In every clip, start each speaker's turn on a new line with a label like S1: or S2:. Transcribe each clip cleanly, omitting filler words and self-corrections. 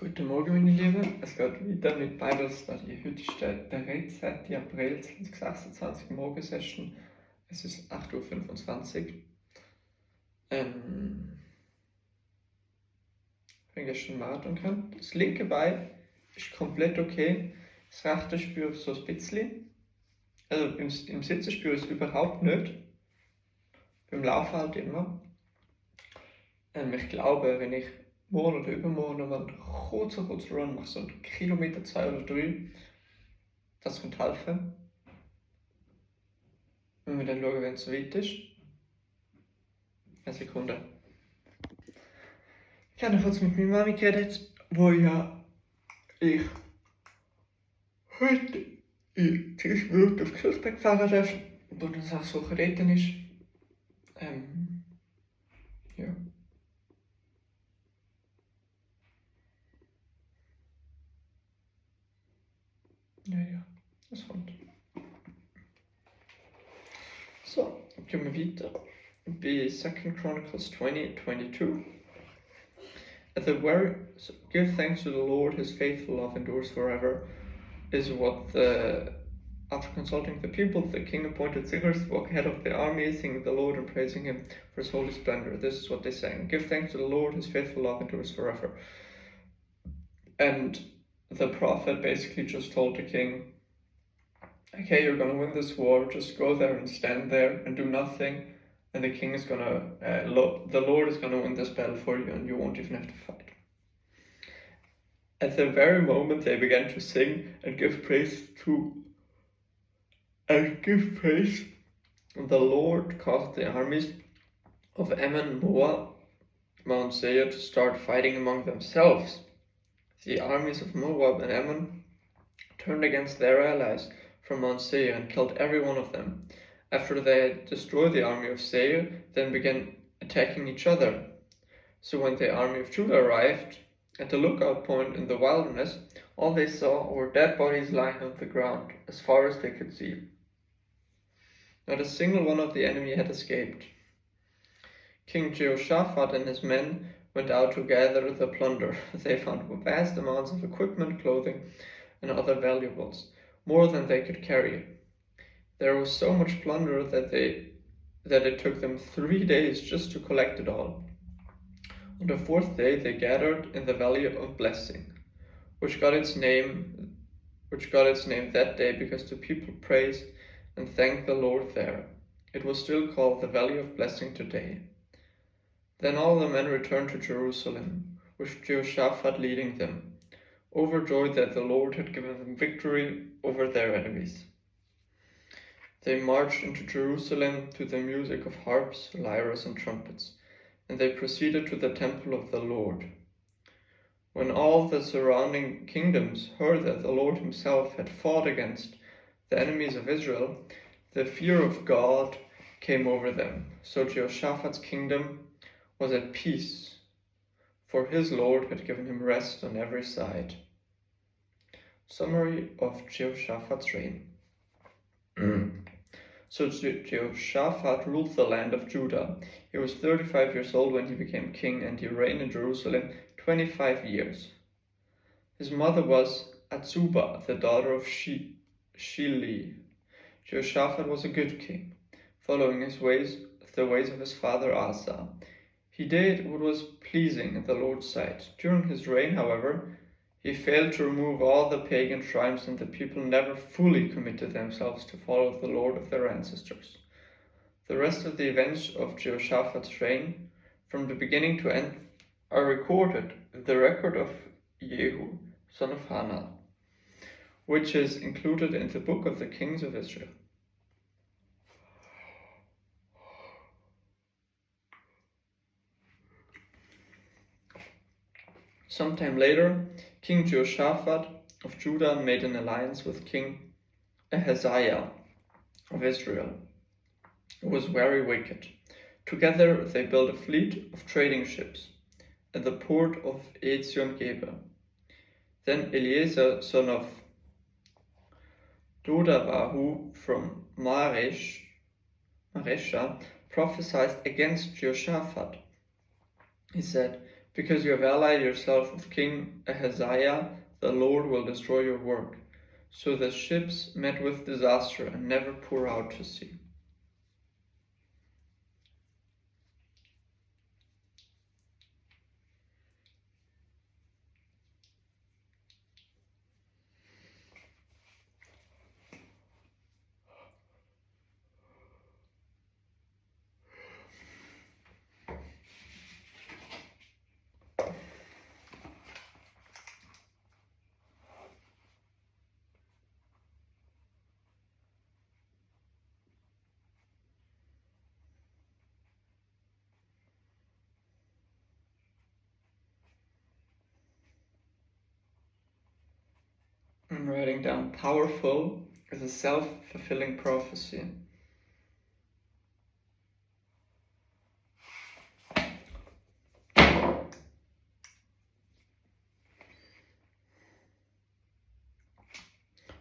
S1: Guten Morgen, meine Lieben. Es geht weiter mit Bible Study. Heute ist der 13. April 2026 Morgensession. Es ist 8:25 Uhr. Ich bin gestern Marathon gerannt. Das linke Bein ist komplett okay. Das rechte spüre ich so ein bisschen. Also im Sitzen spüre ich es überhaupt nicht. Beim Laufen halt immer. Ich glaube, wenn ich morgen oder übermorgen mal einen kurzen Run mache, so einen Kilometer, 2 oder 3, das könnte helfen. Wenn wir dann schauen, wenn es so weit ist. Eine Sekunde. Ich habe kurz mit meiner Mami geredet, wo ja ich heute in 30 Minuten auf Kirchberg fahren darf, wo dann 6 Wochen dort ist. Ja. Ja, das kommt. So, gehen wir weiter. Bei 2 Chronicles 20:22. Give thanks to the Lord, his faithful love endures forever, is what after consulting the people, the king appointed singers to walk ahead of the army, singing the Lord and praising him for his holy splendor. This is what they sang. Give thanks to the Lord, his faithful love endures forever. And the prophet basically just told the king, okay, you're gonna win this war, just go there and stand there and do nothing, and the king is gonna, the Lord is gonna win this battle for you, and you won't even have to fight. At the very moment they began to sing and give praise, the Lord caused the armies of Ammon, Moab, Mount Seir to start fighting among themselves. The armies of Moab and Ammon turned against their allies from Mount Seir and killed every one of them. After they had destroyed the army of Seir, then began attacking each other. So when the army of Judah arrived at the lookout point in the wilderness, all they saw were dead bodies lying on the ground, as far as they could see. Not a single one of the enemy had escaped. King Jehoshaphat and his men went out to gather the plunder. They found vast amounts of equipment, clothing, and other valuables, more than they could carry. There was so much plunder that it took them 3 days just to collect it all. On the 4th day they gathered in the Valley of Blessing, which got its name that day because the people praised and thanked the Lord there. It was still called the Valley of Blessing today. Then all the men returned to Jerusalem, with Jehoshaphat leading them, overjoyed that the Lord had given them victory over their enemies. They marched into Jerusalem to the music of harps, lyres, and trumpets, and they proceeded to the temple of the Lord. When all the surrounding kingdoms heard that the Lord himself had fought against the enemies of Israel, the fear of God came over them. So Jehoshaphat's kingdom was at peace, for his Lord had given him rest on every side. Summary of Jehoshaphat's reign. So Jehoshaphat ruled the land of Judah. He was 35 years old when he became king, and he reigned in Jerusalem 25 years. His mother was Azubah, the daughter of Shili. Jehoshaphat was a good king, following the ways of his father Asa. He did what was pleasing in the Lord's sight. During his reign, however, he failed to remove all the pagan shrines, and the people never fully committed themselves to follow the Lord of their ancestors. The rest of the events of Jehoshaphat's reign, from the beginning to end, are recorded in the record of Jehu, son of Hanani, which is included in the book of the Kings of Israel. Sometime later, King Jehoshaphat of Judah made an alliance with King Ahaziah of Israel, who was very wicked. Together they built a fleet of trading ships at the port of Ezion-Geber. Then Eliezer, son of Dodabahu from Maresha, prophesied against Jehoshaphat. He said, Because you have allied yourself with King Ahaziah, the Lord will destroy your work. So the ships met with disaster and never pour out to sea. I'm writing down powerful is a self-fulfilling prophecy.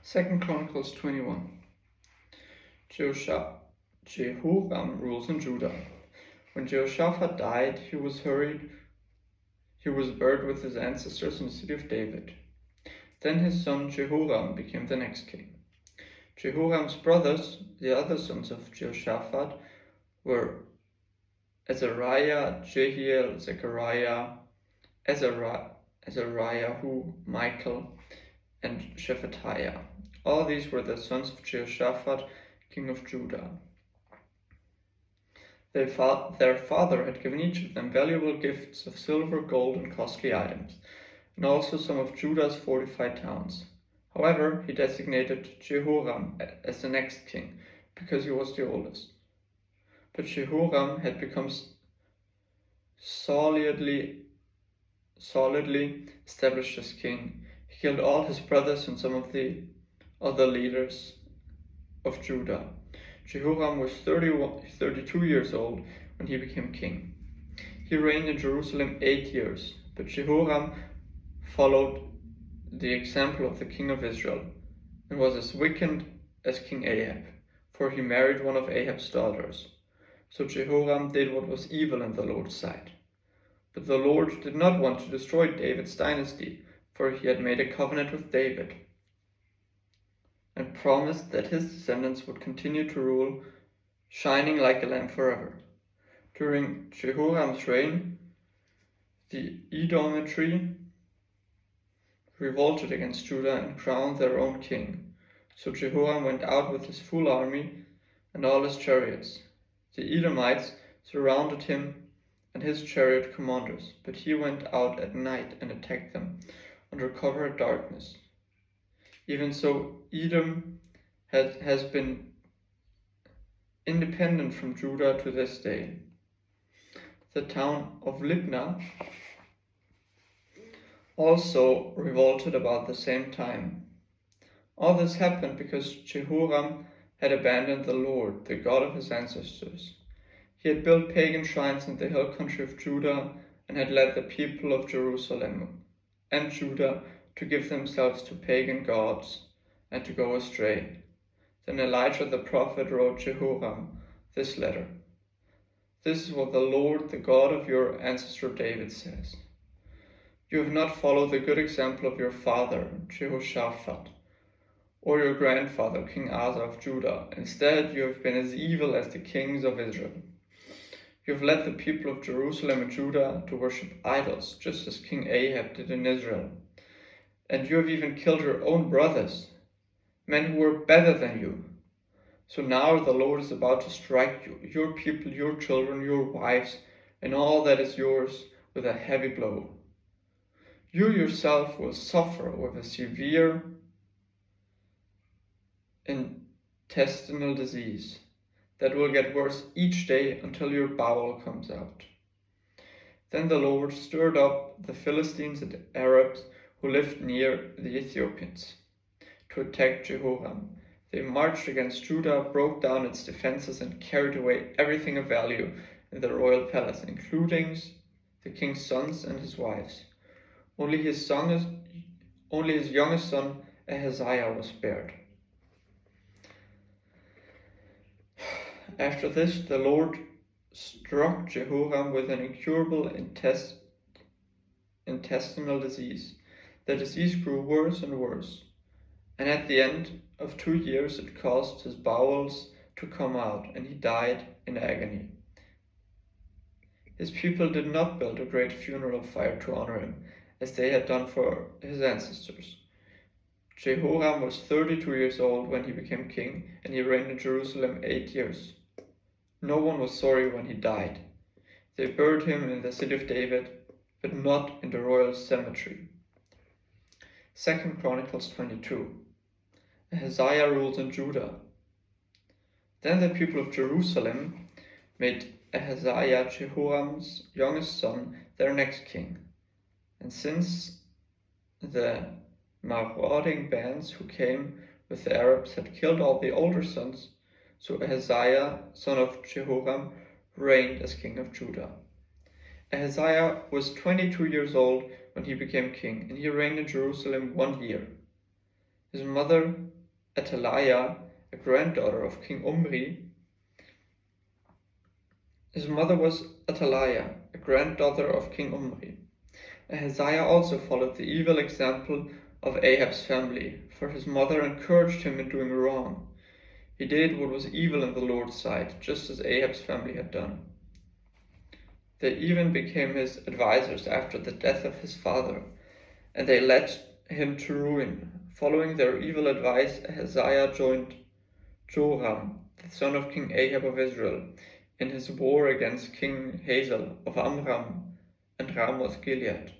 S1: Second Chronicles 21. Jehoram rules in Judah. When Jehoshaphat died, he was buried with his ancestors in the city of David. Then his son Jehoram became the next king. Jehoram's brothers, the other sons of Jehoshaphat, were Azariah, Jehiel, Zechariah, Azariahu, Michael, and Shephatiah. All these were the sons of Jehoshaphat, king of Judah. Their father had given each of them valuable gifts of silver, gold, and costly items, and also some of Judah's fortified towns. However, he designated Jehoram as the next king, because he was the oldest. But Jehoram had become solidly established as king. He killed all his brothers and some of the other leaders of Judah. Jehoram was 32 years old when he became king. He reigned in Jerusalem 8 years, but Jehoram followed the example of the king of Israel and was as wicked as King Ahab, for he married one of Ahab's daughters. So Jehoram did what was evil in the Lord's sight. But the Lord did not want to destroy David's dynasty, for he had made a covenant with David and promised that his descendants would continue to rule, shining like a lamp forever. During Jehoram's reign, the Edomitry revolted against Judah and crowned their own king. So Jehoram went out with his full army and all his chariots. The Edomites surrounded him and his chariot commanders, but he went out at night and attacked them under cover of darkness. Even so, Edom has been independent from Judah to this day. The town of Libnah also revolted about the same time. All this happened because Jehoram had abandoned the Lord, the God of his ancestors. He had built pagan shrines in the hill country of Judah and had led the people of Jerusalem and Judah to give themselves to pagan gods and to go astray. Then Elijah the prophet wrote Jehoram this letter. This is what the Lord, the God of your ancestor David, says. You have not followed the good example of your father, Jehoshaphat, or your grandfather, King Asa of Judah. Instead, you have been as evil as the kings of Israel. You have led the people of Jerusalem and Judah to worship idols, just as King Ahab did in Israel. And you have even killed your own brothers, men who were better than you. So now the Lord is about to strike you, your people, your children, your wives, and all that is yours with a heavy blow. You yourself will suffer with a severe intestinal disease that will get worse each day until your bowel comes out. Then the Lord stirred up the Philistines and Arabs who lived near the Ethiopians to attack Jehoram. They marched against Judah, broke down its defenses, and carried away everything of value in the royal palace, including the king's sons and his wives. Only his youngest son Ahaziah was spared. After this, the Lord struck Jehoram with an incurable intestinal disease. The disease grew worse and worse, and at the end of 2 years it caused his bowels to come out, and he died in agony. His people did not build a great funeral fire to honor him, as they had done for his ancestors. Jehoram was 32 years old when he became king, and he reigned in Jerusalem 8 years. No one was sorry when he died. They buried him in the city of David, but not in the royal cemetery. 2 Chronicles 22. Ahaziah rules in Judah. Then the people of Jerusalem made Ahaziah, Jehoram's youngest son, their next king. And since the marauding bands who came with the Arabs had killed all the older sons, so Ahaziah, son of Jehoram, reigned as king of Judah. Ahaziah was 22 years old when he became king, and he reigned in Jerusalem 1 year. His mother, Athaliah, a granddaughter of King Omri, Ahaziah also followed the evil example of Ahab's family, for his mother encouraged him in doing wrong. He did what was evil in the Lord's sight, just as Ahab's family had done. They even became his advisors after the death of his father, and they led him to ruin. Following their evil advice, Ahaziah joined Joram, the son of King Ahab of Israel, in his war against King Hazael of Amram and Ramoth Gilead.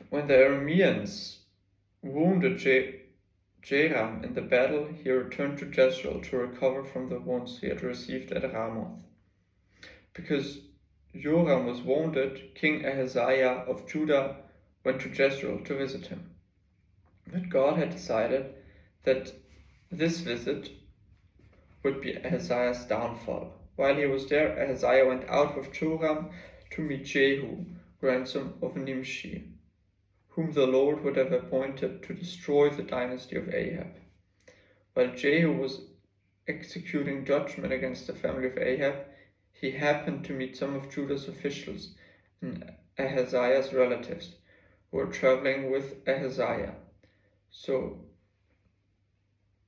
S1: When the Arameans wounded Joram in the battle, he returned to Jezreel to recover from the wounds he had received at Ramoth. Because Joram was wounded, King Ahaziah of Judah went to Jezreel to visit him. But God had decided that this visit would be Ahaziah's downfall. While he was there, Ahaziah went out with Joram to meet Jehu, grandson of Nimshi, whom the Lord would have appointed to destroy the dynasty of Ahab. While Jehu was executing judgment against the family of Ahab, he happened to meet some of Judah's officials and Ahaziah's relatives who were traveling with Ahaziah. So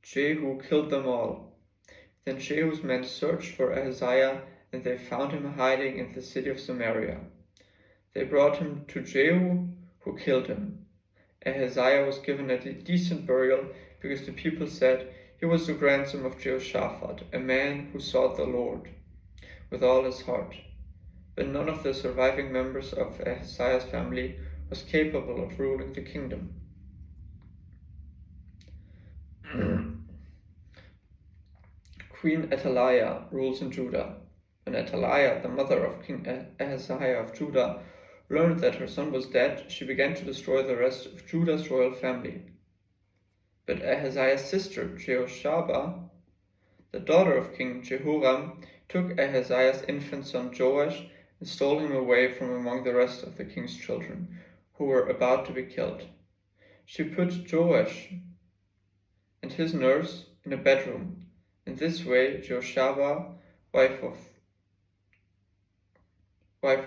S1: Jehu killed them all. Then Jehu's men searched for Ahaziah, and they found him hiding in the city of Samaria. They brought him to Jehu, who killed him. Ahaziah was given a decent burial because the people said he was the grandson of Jehoshaphat, a man who sought the Lord with all his heart. But none of the surviving members of Ahaziah's family was capable of ruling the kingdom. Queen Athaliah rules in Judah. When Athaliah, the mother of King Ahaziah of Judah, learned that her son was dead, she began to destroy the rest of Judah's royal family. But Ahaziah's sister, Jehosheba, the daughter of King Jehoram, took Ahaziah's infant son Joash and stole him away from among the rest of the king's children, who were about to be killed. She put Joash and his nurse in a bedroom. In this way, Jehosheba, wife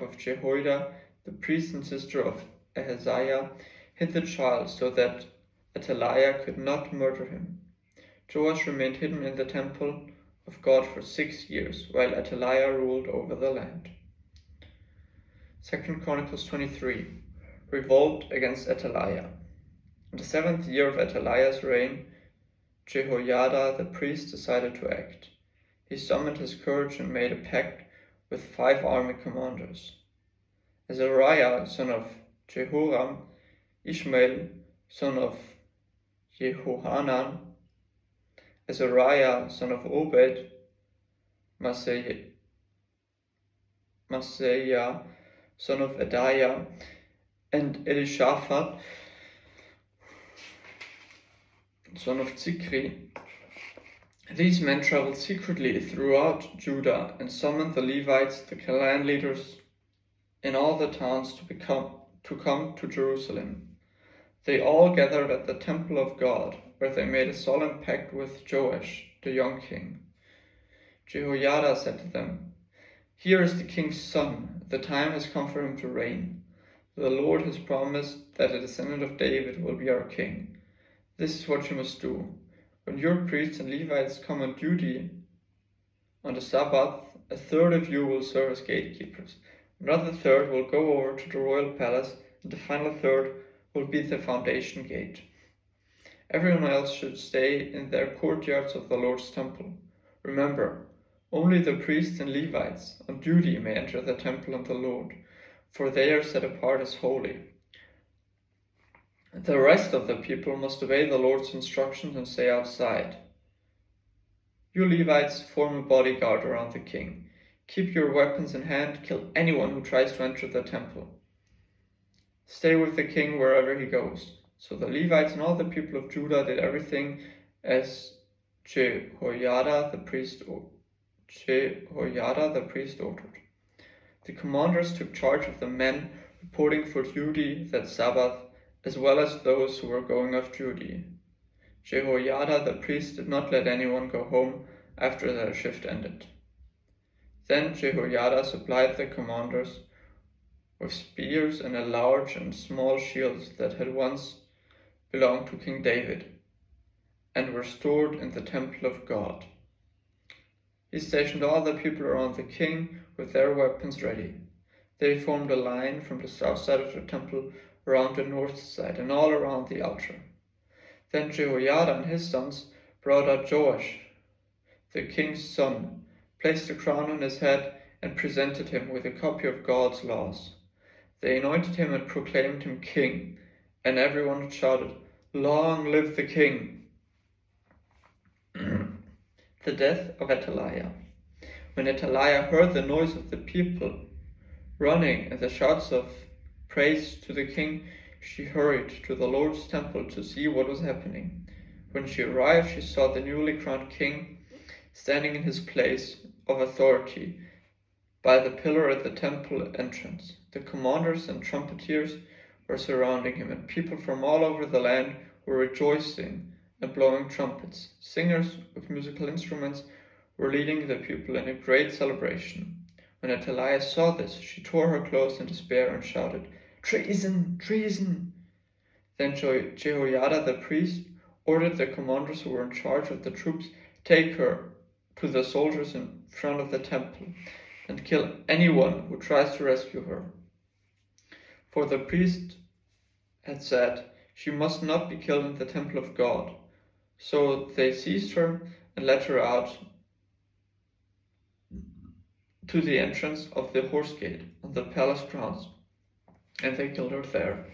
S1: of Jehoiada, the priest and sister of Ahaziah, hid the child so that Athaliah could not murder him. Joash remained hidden in the temple of God for 6 years, while Athaliah ruled over the land. 2 Chronicles 23. Revolt against Athaliah. In the 7th year of Athaliah's reign, Jehoiada the priest decided to act. He summoned his courage and made a pact with 5 army commanders: Azariah, son of Jehoram, Ishmael, son of Jehohanan, Azariah, son of Obed, Maaseiah, son of Adaiah, and Elishaphat, son of Zikri. These men traveled secretly throughout Judah and summoned the Levites, the clan leaders in all the towns to come to Jerusalem. They all gathered at the temple of God, where they made a solemn pact with Joash, the young king. Jehoiada said to them, Here is the king's son. The time has come for him to reign. The Lord has promised that a descendant of David will be our king. This is what you must do. When your priests and Levites come on duty on the Sabbath, a third of you will serve as gatekeepers. Another third will go over to the royal palace, and the final third will be the foundation gate. Everyone else should stay in their courtyards of the Lord's temple. Remember, only the priests and Levites on duty may enter the temple of the Lord, for they are set apart as holy. The rest of the people must obey the Lord's instructions and stay outside. You Levites form a bodyguard around the king. Keep your weapons in hand, kill anyone who tries to enter the temple. Stay with the king wherever he goes. So the Levites and all the people of Judah did everything as Jehoiada the priest ordered. The commanders took charge of the men reporting for duty that Sabbath, as well as those who were going off duty. Jehoiada the priest did not let anyone go home after their shift ended. Then Jehoiada supplied the commanders with spears and large and small shields that had once belonged to King David and were stored in the temple of God. He stationed all the people around the king with their weapons ready. They formed a line from the south side of the temple around the north side and all around the altar. Then Jehoiada and his sons brought out Joash, the king's son, placed a crown on his head, and presented him with a copy of God's laws. They anointed him and proclaimed him king, and everyone shouted, "Long live the king!" The death of Athaliah. When Athaliah heard the noise of the people running and the shouts of praise to the king, she hurried to the Lord's temple to see what was happening. When she arrived, she saw the newly crowned king standing in his place of authority by the pillar at the temple entrance. The commanders and trumpeters were surrounding him, and people from all over the land were rejoicing and blowing trumpets. Singers with musical instruments were leading the people in a great celebration. When Athaliah saw this, she tore her clothes in despair and shouted, "Treason! Treason!" Then Jehoiada the priest ordered the commanders who were in charge of the troops, "Take her to the soldiers in front of the temple and kill anyone who tries to rescue her." For the priest had said, "She must not be killed in the temple of God." So they seized her and led her out to the entrance of the horse gate on the palace grounds, and they killed her there.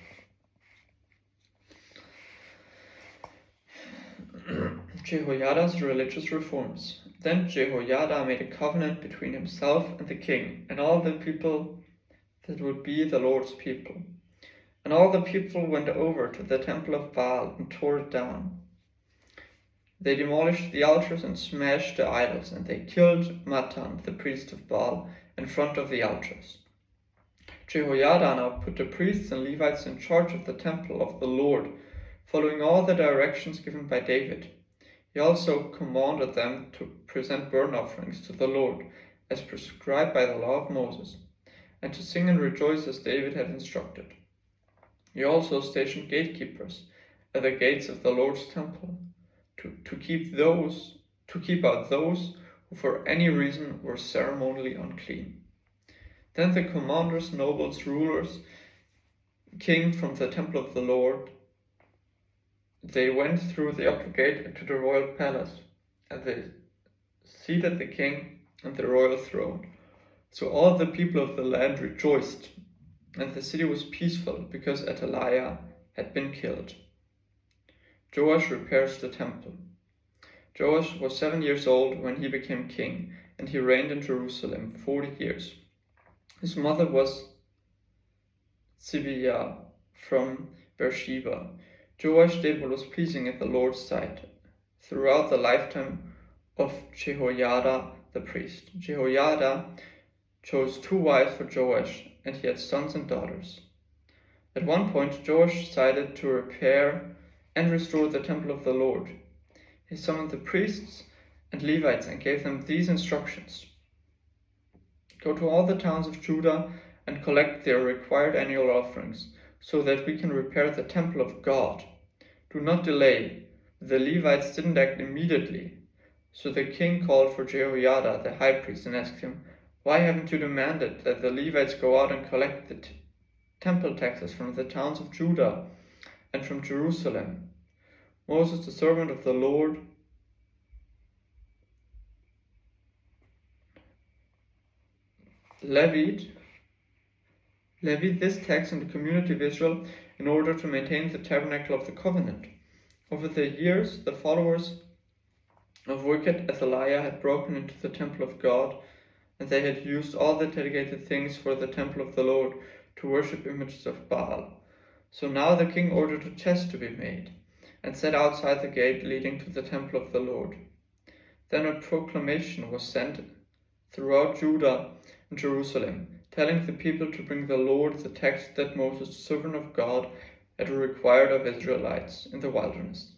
S1: Jehoiada's religious reforms. Then Jehoiada made a covenant between himself and the king and all the people that would be the Lord's people. And all the people went over to the temple of Baal and tore it down. They demolished the altars and smashed the idols, and they killed Mattan, the priest of Baal, in front of the altars. Jehoiada now put the priests and Levites in charge of the temple of the Lord, following all the directions given by David. He also commanded them to present burnt offerings to the Lord, as prescribed by the law of Moses, and to sing and rejoice as David had instructed. He also stationed gatekeepers at the gates of the Lord's temple, to keep out those who for any reason were ceremonially unclean. Then the commanders, nobles, rulers came from the temple of the Lord. They went through the upper gate into the royal palace, and they seated the king on the royal throne. So all the people of the land rejoiced, and the city was peaceful because Athaliah had been killed. Joash repairs the temple. Joash was 7 years old when he became king, and he reigned in Jerusalem 40 years. His mother was Zibiah from Beersheba. Joash did what was pleasing in the Lord's sight throughout the lifetime of Jehoiada the priest. Jehoiada chose 2 wives for Joash, and he had sons and daughters. At one point, Joash decided to repair and restore the temple of the Lord. He summoned the priests and Levites and gave them these instructions. Go to all the towns of Judah and collect their required annual offerings, so that we can repair the temple of God. Do not delay." The Levites didn't act immediately. So the king called for Jehoiada, the high priest, and asked him, "Why haven't you demanded that the Levites go out and collect the temple taxes from the towns of Judah and from Jerusalem?" Moses, the servant of the Lord, levied this tax on the community of Israel in order to maintain the tabernacle of the covenant. Over the years, the followers of wicked Athaliah had broken into the temple of God, and they had used all the dedicated things for the temple of the Lord to worship images of Baal. So now the king ordered a chest to be made, and set outside the gate leading to the temple of the Lord. Then a proclamation was sent throughout Judah and Jerusalem, telling the people to bring the Lord the tax that Moses, the servant of God, had required of Israelites in the wilderness.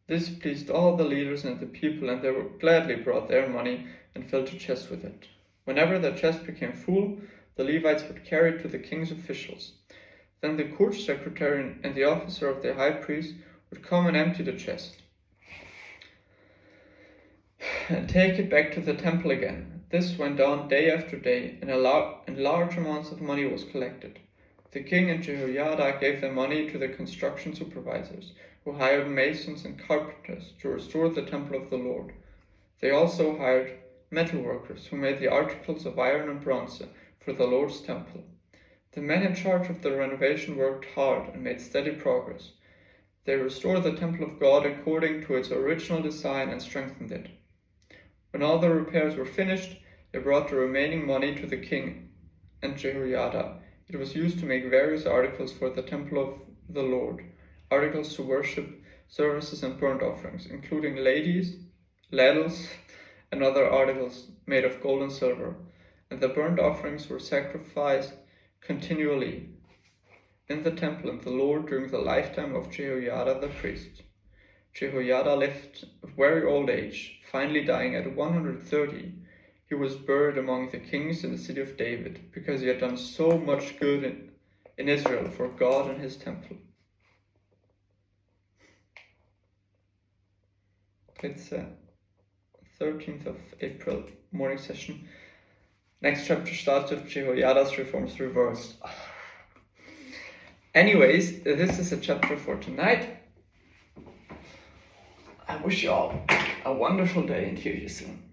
S1: This pleased all the leaders and the people, and they gladly brought their money and filled the chest with it. Whenever the chest became full, the Levites would carry it to the king's officials. Then the court secretary and the officer of the high priest would come and empty the chest and take it back to the temple again. This went on day after day, and large amounts of money was collected. The king and Jehoiada gave the money to the construction supervisors, who hired masons and carpenters to restore the temple of the Lord. They also hired metal workers who made the articles of iron and bronze for the Lord's temple. The men in charge of the renovation worked hard and made steady progress. They restored the temple of God according to its original design and strengthened it. When all the repairs were finished, they brought the remaining money to the king and Jehoiada. It was used to make various articles for the temple of the Lord, articles to worship, services, and burnt offerings, including ladles, and other articles made of gold and silver. And the burnt offerings were sacrificed continually in the temple of the Lord during the lifetime of Jehoiada the priest. Jehoiada lived a very old age, finally dying at 130. He was buried among the kings in the city of David, because he had done so much good in Israel for God and his temple. It's 13th of April morning session. Next chapter starts with Jehoiada's reforms reversed. Anyways, this is a chapter for tonight. I wish you all a wonderful day and hear you soon.